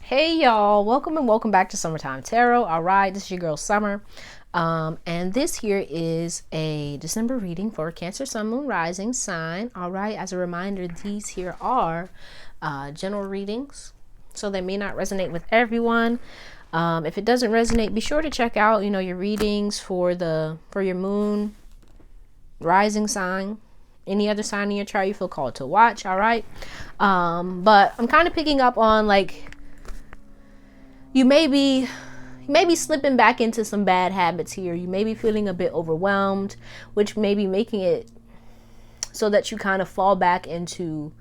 Hey y'all, welcome and welcome back to Summertime Tarot. All right, this is your girl Summer. And this here is a December reading for Cancer, Sun, Moon, Rising sign. All right, as a reminder, these here are general readings, so they may not resonate with everyone. If it doesn't resonate, be sure to check out, your readings for your moon, rising sign, any other sign in your chart you feel called to watch. All right. But I'm kind of picking up on you may be slipping back into some bad habits here. You may be feeling a bit overwhelmed, which may be making it so that you kind of fall back into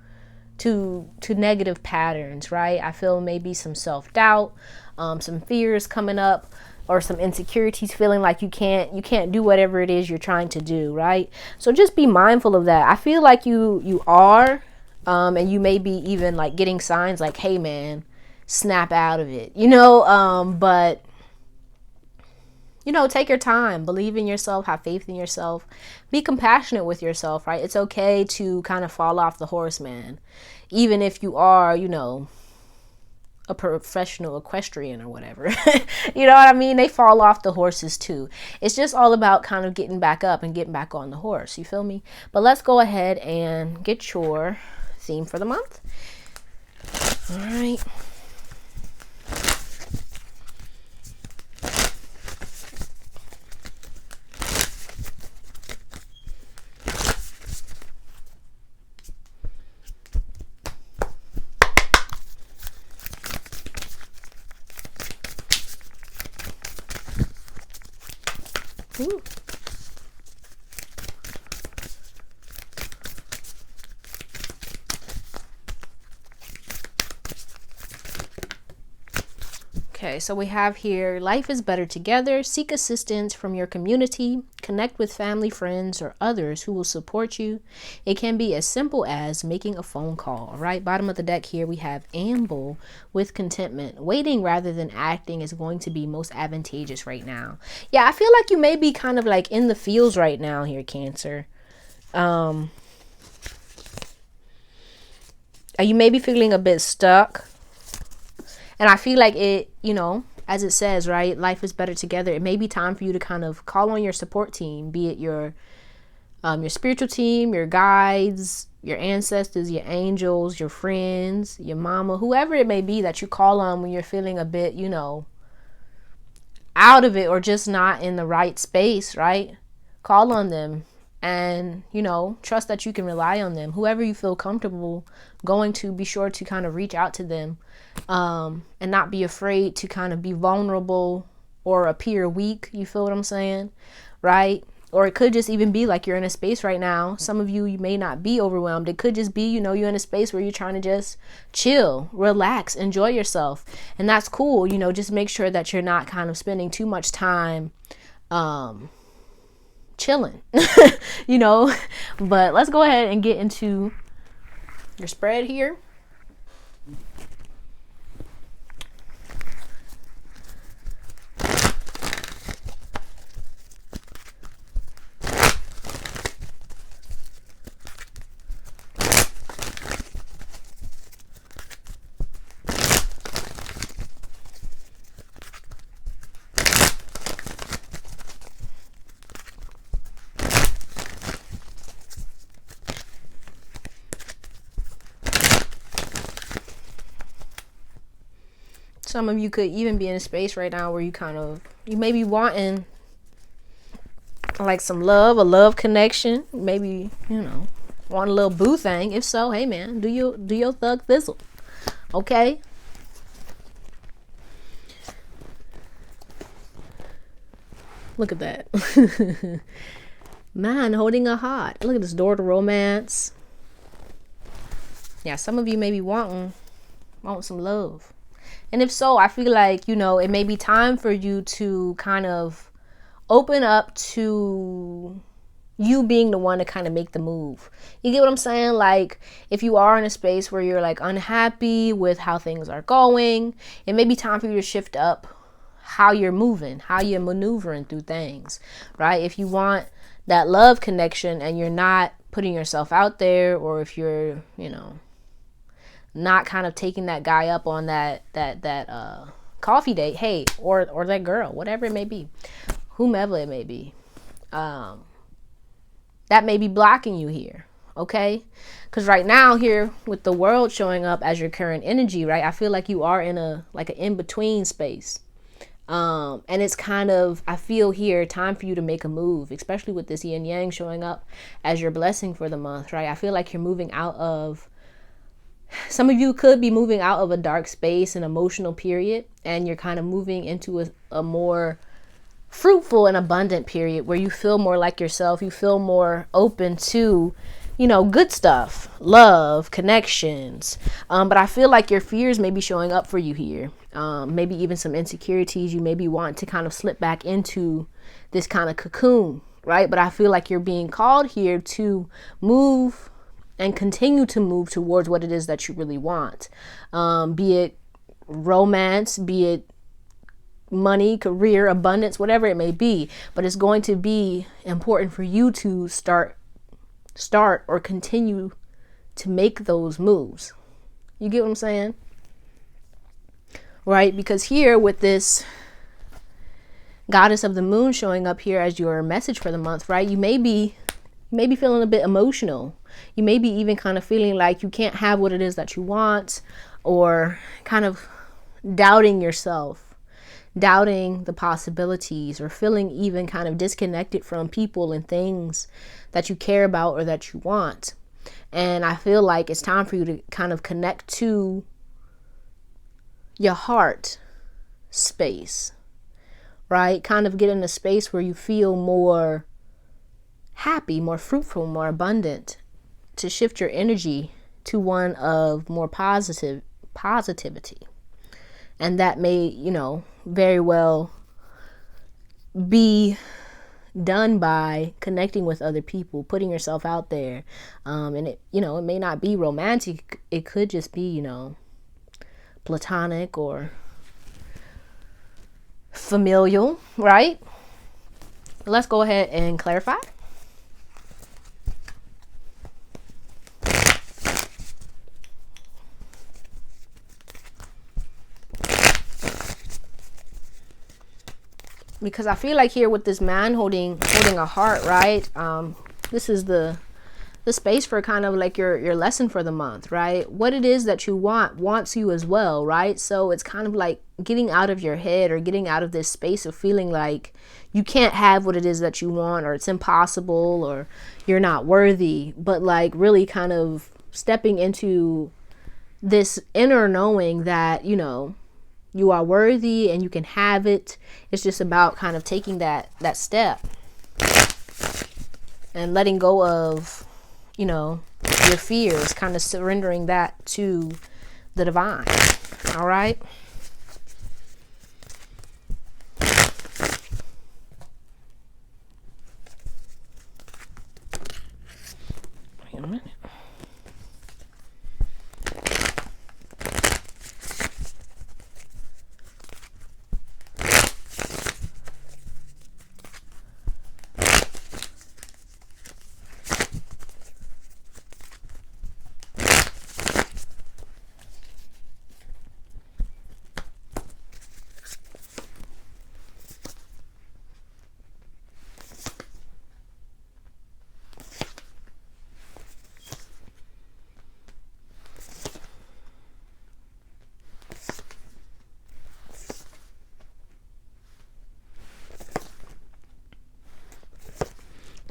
to negative patterns, right? I feel maybe some self-doubt, some fears coming up, or some insecurities, feeling like you can't do whatever it is you're trying to do, right? So just be mindful of that. I feel like you are, and you may be even like getting signs like, hey man, snap out of it, but take your time, believe in yourself, have faith in yourself, be compassionate with yourself, right? It's okay to kind of fall off the horse, man, even if you are, a professional equestrian or whatever. You know what I mean? They fall off the horses too. It's just all about kind of getting back up and getting back on the horse, you feel me? But let's go ahead and get your theme for the month. All right. Ooh. Okay, so we have here, life is better together. Seek assistance from your community. Connect with family, friends, or others who will support you. It can be as simple as making a phone call. All right, bottom of the deck here, we have amble with contentment. Waiting rather than acting is going to be most advantageous right now. Yeah, I feel like you may be kind of like in the fields right now here, Cancer. You may be feeling a bit stuck. And I feel like it, as it says, right, life is better together. It may be time for you to kind of call on your support team, be it your spiritual team, your guides, your ancestors, your angels, your friends, your mama, whoever it may be that you call on when you're feeling a bit, out of it or just not in the right space, right? Call on them and, trust that you can rely on them. Whoever you feel comfortable going to, be sure to kind of reach out to them, and not be afraid to kind of be vulnerable or appear weak. You feel what I'm saying? Right? Or it could just even be like you're in a space right now. Some of you may not be overwhelmed. It could just be, you're in a space where you're trying to just chill, relax, enjoy yourself. And that's cool. Just make sure that you're not kind of spending too much time chilling, But let's go ahead and get into your spread here. Some of you could even be in a space right now where you may be wanting like some love, a love connection. Maybe, want a little boo thing. If so, hey man, do your thug thistle. Okay? Look at that. Man holding a heart. Look at this, door to romance. Yeah, some of you may be wanting some love. And if so, I feel like, it may be time for you to kind of open up to you being the one to kind of make the move. You get what I'm saying? Like, if you are in a space where you're like unhappy with how things are going, it may be time for you to shift up how you're moving, how you're maneuvering through things, right? If you want that love connection and you're not putting yourself out there, or if you're, not kind of taking that guy up on that coffee date, hey, or that girl, whatever it may be, whomever it may be, that may be blocking you here. Okay, because right now here with the world showing up as your current energy, right, I feel like you are in a like an in-between space. And it's kind of, I feel here, time for you to make a move, especially with this yin yang showing up as your blessing for the month, right? I feel like you're moving out of, some of you could be moving out of a dark space, an emotional period, and you're kind of moving into a more fruitful and abundant period where you feel more like yourself. You feel more open to, you know, good stuff, love, connections. But I feel like your fears may be showing up for you here. Maybe even some insecurities. You maybe want to kind of slip back into this kind of cocoon, right? But I feel like you're being called here to move and continue to move towards what it is that you really want. Be it romance, be it money, career, abundance, whatever it may be. But it's going to be important for you to start or continue to make those moves. You get what I'm saying? Right? Because here with this goddess of the moon showing up here as your message for the month, right? You may be feeling a bit emotional. You may be even kind of feeling like you can't have what it is that you want, or kind of doubting yourself, doubting the possibilities, or feeling even kind of disconnected from people and things that you care about or that you want. And I feel like it's time for you to kind of connect to your heart space, right? Kind of get in a space where you feel more happy, more fruitful, more abundant, to shift your energy to one of more positivity. And that may, you know, very well be done by connecting with other people, putting yourself out there. And it, you know, it may not be romantic. It could just be, you know, platonic or familial, right? Let's go ahead and clarify. Because I feel like here with this man holding a heart, right? This is the space for kind of like your lesson for the month, right? What it is that you want wants you as well, right? So it's kind of like getting out of your head, or getting out of this space of feeling like you can't have what it is that you want, or it's impossible, or you're not worthy, but like really kind of stepping into this inner knowing that, you know, you are worthy and you can have it. It's just about kind of taking that step and letting go of, you know, your fears, kind of surrendering that to the divine. All right. Wait a minute.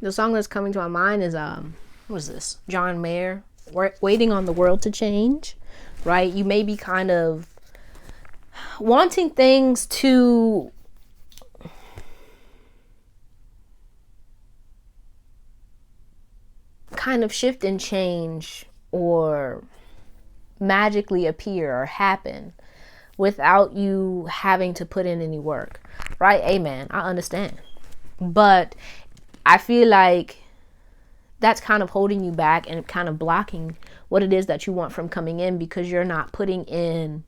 The song that's coming to my mind is what is this? John Mayer, Waiting on the World to Change, right? You may be kind of wanting things to kind of shift and change, or magically appear or happen without you having to put in any work, right? Amen. I understand. But I feel like that's kind of holding you back and kind of blocking what it is that you want from coming in, because you're not putting in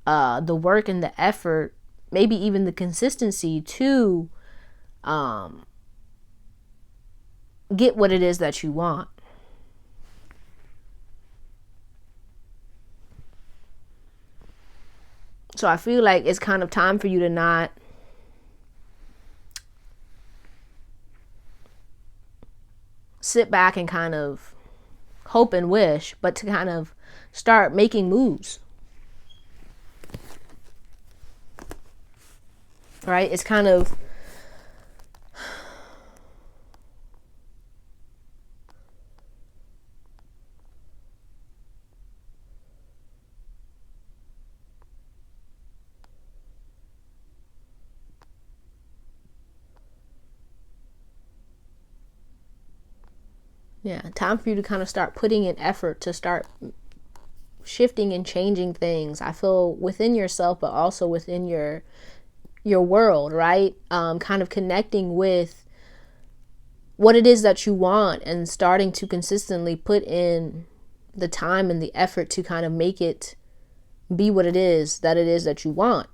the work and the effort, maybe even the consistency to get what it is that you want. So I feel like it's kind of time for you to not sit back and kind of hope and wish, but to kind of start making moves. Right? It's kind of time for you to kind of start putting in effort to start shifting and changing things. I feel within yourself, but also within your world, right? Kind of connecting with what it is that you want and starting to consistently put in the time and the effort to kind of make it be what it is that you want,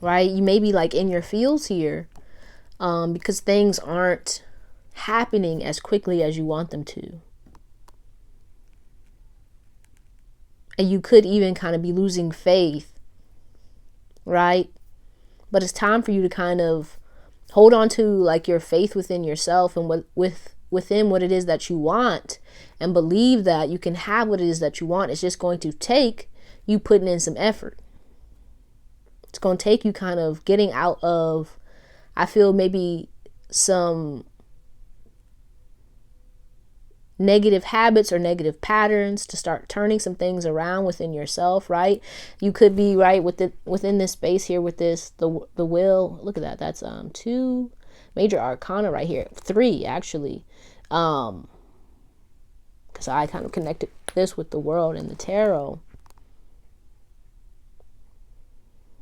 right? You may be like in your fields here because things aren't happening as quickly as you want them to. And you could even kind of be losing faith, right? But it's time for you to kind of hold on to like your faith within yourself and within what it is that you want, and believe that you can have what it is that you want. It's just going to take you putting in some effort. It's going to take you kind of getting out of, I feel, maybe some negative habits or negative patterns, to start turning some things around within yourself, right? You could be right within this space here with this, the will. Look at that. That's 2 major arcana right here. 3 actually. Because I kind of connected this with the world and the tarot.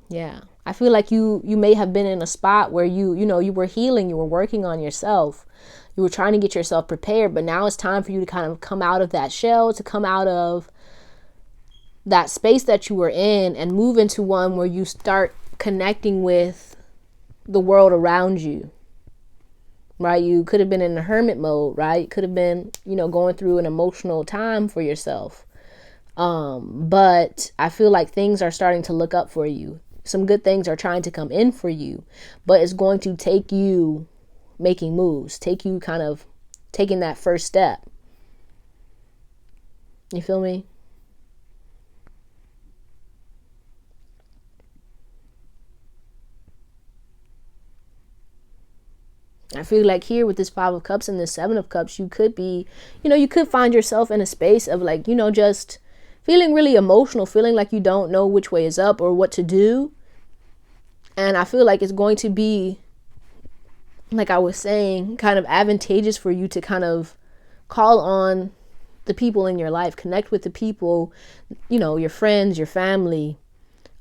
Yeah. I feel like you may have been in a spot where you were healing, you were working on yourself. You were trying to get yourself prepared, but now it's time for you to kind of come out of that shell, to come out of that space that you were in and move into one where you start connecting with the world around you, right? You could have been in a hermit mode, right? You could have been, going through an emotional time for yourself. But I feel like things are starting to look up for you. Some good things are trying to come in for you, but it's going to take you making moves, take you kind of taking that first step. You feel me? I feel like here with this 5 of Cups and this 7 of Cups, you could be, you could find yourself in a space of like, just feeling really emotional, feeling like you don't know which way is up or what to do. And I feel like it's going to be, like I was saying, kind of advantageous for you to kind of call on the people in your life, connect with the people, your friends, your family,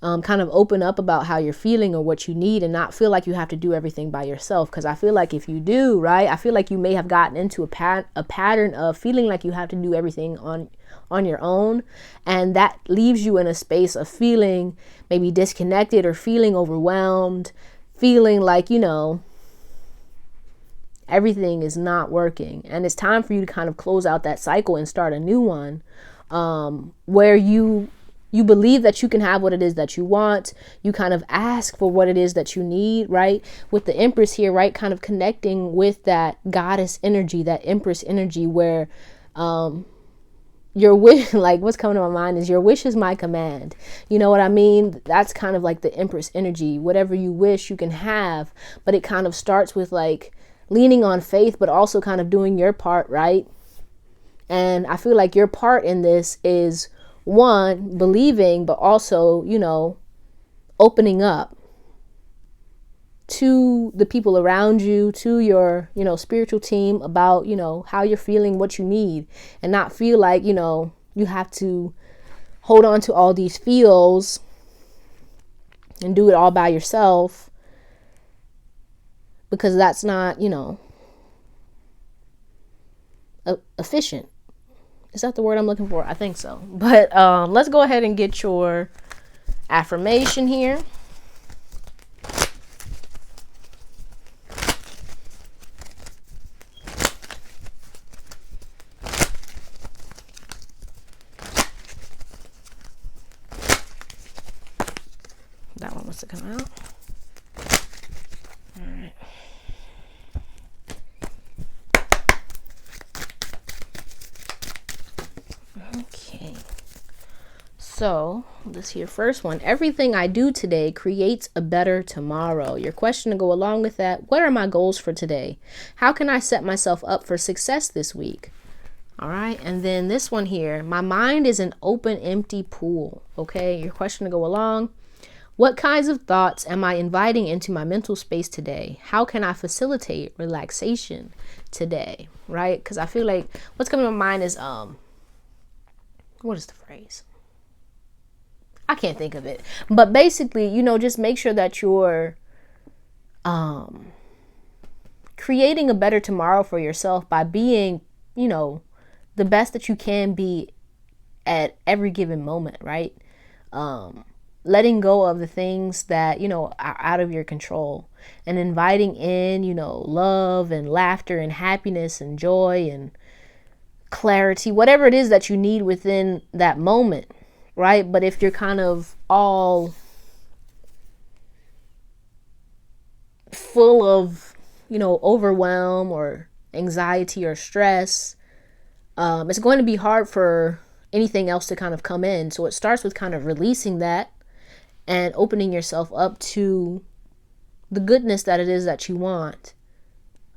kind of open up about how you're feeling or what you need, and not feel like you have to do everything by yourself. Because I feel like if you do, right, I feel like you may have gotten into a pattern of feeling like you have to do everything on your own, and that leaves you in a space of feeling maybe disconnected or feeling overwhelmed, feeling like, everything is not working. And it's time for you to kind of close out that cycle and start a new one, where you believe that you can have what it is that you want. You kind of ask for what it is that you need, right? With the Empress here, right? Kind of connecting with that goddess energy, that Empress energy, where your wish, like what's coming to my mind is your wish is my command. You know what I mean? That's kind of like the Empress energy. Whatever you wish, you can have. But it kind of starts with like leaning on faith, but also kind of doing your part, right? And I feel like your part in this is, one, believing, but also, opening up to the people around you, to your, spiritual team about, how you're feeling, what you need, and not feel like, you have to hold on to all these feels and do it all by yourself, because that's not, efficient. Is that the word I'm looking for? I think so. But let's go ahead and get your affirmation here. wants to come out. All right. Okay. So this here first one, everything I do today creates a better tomorrow. Your question to go along with that, what are my goals for today? How can I set myself up for success this week? All right. And then this one here, my mind is an open, empty pool. Okay. Your question to go along, what kinds of thoughts am I inviting into my mental space today? How can I facilitate relaxation today? Right. Because I feel like what's coming to my mind is, what is the phrase? I can't think of it. But basically, you know, just make sure that you're creating a better tomorrow for yourself by being, you know, the best that you can be at every given moment, right? Letting go of the things that, you know, are out of your control and inviting in, you know, love and laughter and happiness and joy and clarity, whatever it is that you need within that moment. Right. But if you're kind of all full of, you know, overwhelm or anxiety or stress, it's going to be hard for anything else to kind of come in. So it starts with kind of releasing that and opening yourself up to the goodness that it is that you want.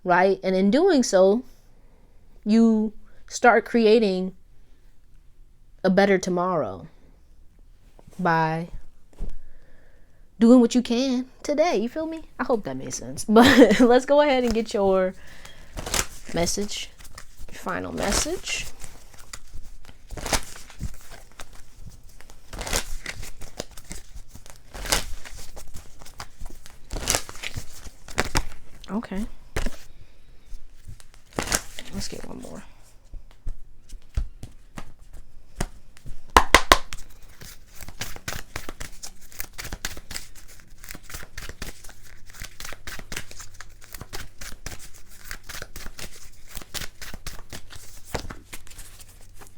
Right. And in doing so, you start creating a better tomorrow by doing what you can today. You feel me? I hope that made sense. But let's go ahead and get your message, your final message. Okay. Let's get one more.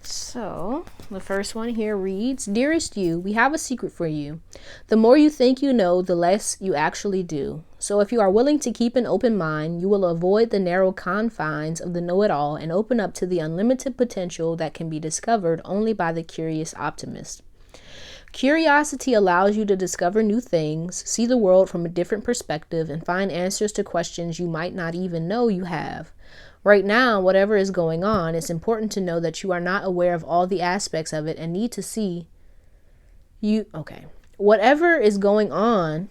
So the first one here reads, Dearest you, we have a secret for you. The more you think you know, the less you actually do. So if you are willing to keep an open mind, you will avoid the narrow confines of the know-it-all and open up to the unlimited potential that can be discovered only by the curious optimist. Curiosity allows you to discover new things, see the world from a different perspective, and find answers to questions you might not even know you have. Right now, whatever is going on, it's important to know that you are not aware of all the aspects of it and need to see Whatever is going on,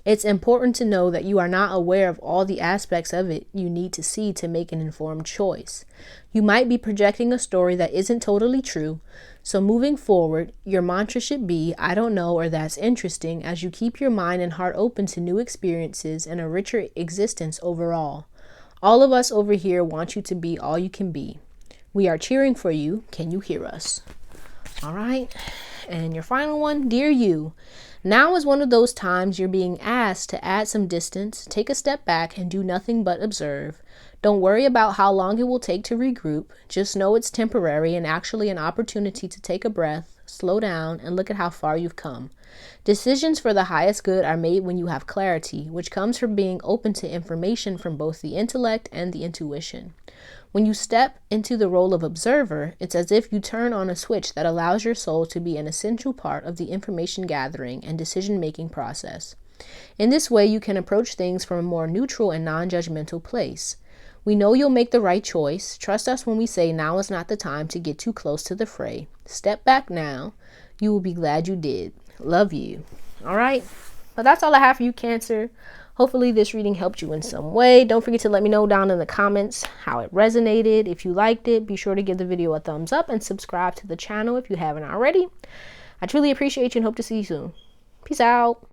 it's important to know that you are not aware of all the aspects of it you need to see to make an informed choice. You might be projecting a story that isn't totally true, so moving forward, your mantra should be, I don't know, or that's interesting, as you keep your mind and heart open to new experiences and a richer existence overall. All of us over here want you to be all you can be. We are cheering for you. Can you hear us? All right. And your final one, dear you. Now is one of those times you're being asked to add some distance, take a step back, and do nothing but observe. Don't worry about how long it will take to regroup. Just know it's temporary and actually an opportunity to take a breath, slow down, and look at how far you've come. Decisions for the highest good are made when you have clarity, which comes from being open to information from both the intellect and the intuition. When you step into the role of observer, it's as if you turn on a switch that allows your soul to be an essential part of the information gathering and decision-making process. In this way, you can approach things from a more neutral and non-judgmental place. We know you'll make the right choice. Trust us when we say now is not the time to get too close to the fray. Step back now. You will be glad you did. Love you. All right. But that's all I have for you, Cancer. Hopefully this reading helped you in some way. Don't forget to let me know down in the comments how it resonated. If you liked it, be sure to give the video a thumbs up and subscribe to the channel if you haven't already. I truly appreciate you and hope to see you soon. Peace out.